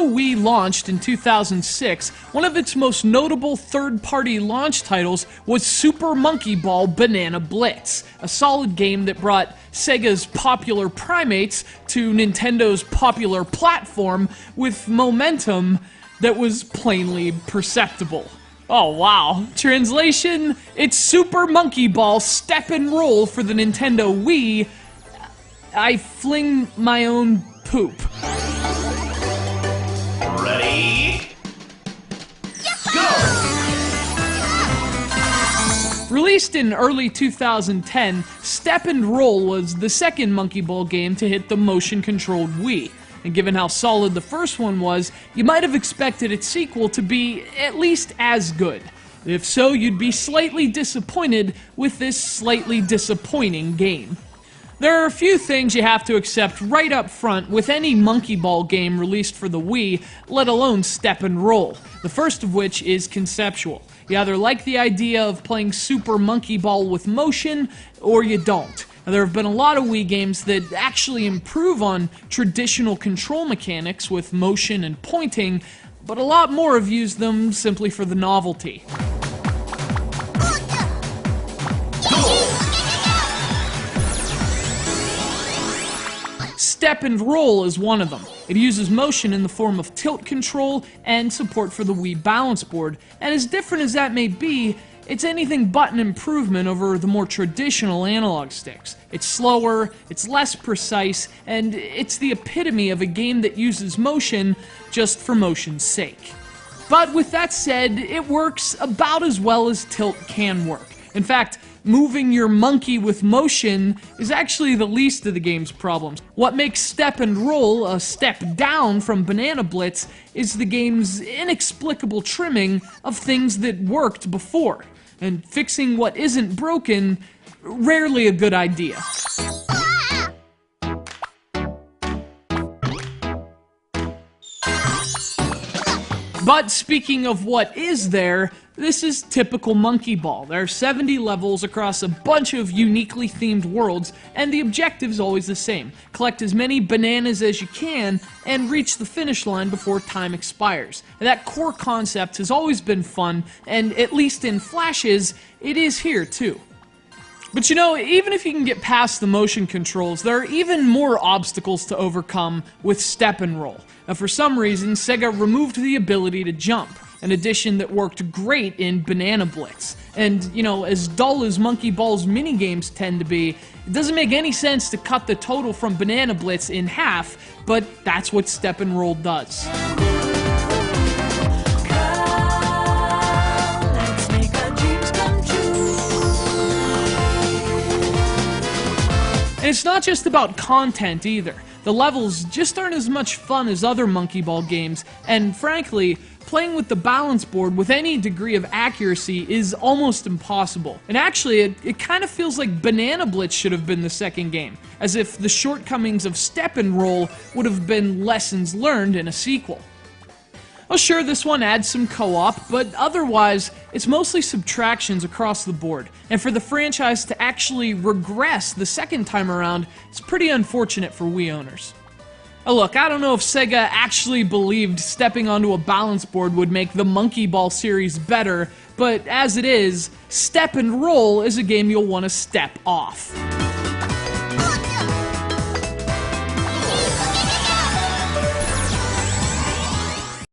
Wii launched in 2006, one of its most notable third-party launch titles was Super Monkey Ball Banana Blitz, a solid game that brought Sega's popular Primates to Nintendo's popular platform with momentum that was plainly perceptible. Oh wow. Translation, it's Super Monkey Ball Step and Roll for the Nintendo Wii. I fling my own poop. Ready? Go! Released in early 2010, Step and Roll was the second Monkey Ball game to hit the motion-controlled Wii. And given how solid the first one was, you might have expected its sequel to be at least as good. If so, you'd be slightly disappointed with this slightly disappointing game. There are a few things you have to accept right up front with any Monkey Ball game released for the Wii, let alone Step and Roll. The first of which is conceptual. You either like the idea of playing Super Monkey Ball with motion, or you don't. Now, there have been a lot of Wii games that actually improve on traditional control mechanics with motion and pointing, but a lot more have used them simply for the novelty. Step and Roll is one of them. It uses motion in the form of tilt control and support for the Wii balance board, and as different as that may be, it's anything but an improvement over the more traditional analog sticks. It's slower, it's less precise, and it's the epitome of a game that uses motion just for motion's sake. But with that said, it works about as well as tilt can work. In fact, moving your monkey with motion is actually the least of the game's problems. What makes Step and Roll a step down from Banana Blitz is the game's inexplicable trimming of things that worked before. And fixing what isn't broken, rarely a good idea. But speaking of what is there, this is typical Monkey Ball. There are 70 levels across a bunch of uniquely themed worlds, and the objective's always the same. Collect as many bananas as you can, and reach the finish line before time expires. And that core concept has always been fun, and at least in flashes, it is here too. But you know, even if you can get past the motion controls, there are even more obstacles to overcome with Step and Roll. Now, for some reason, Sega removed the ability to jump, an addition that worked great in Banana Blitz. And, you know, as dull as Monkey Ball's minigames tend to be, it doesn't make any sense to cut the total from Banana Blitz in half, but that's what Step and Roll does. And it's not just about content either. The levels just aren't as much fun as other Monkey Ball games, and frankly, playing with the balance board with any degree of accuracy is almost impossible. And actually, it kind of feels like Banana Blitz should have been the second game, as if the shortcomings of Step and Roll would have been lessons learned in a sequel. Well, sure, this one adds some co-op, but otherwise, it's mostly subtractions across the board. And for the franchise to actually regress the second time around, it's pretty unfortunate for Wii owners. Now look, I don't know if Sega actually believed stepping onto a balance board would make the Monkey Ball series better, but as it is, Step and Roll is a game you'll want to step off.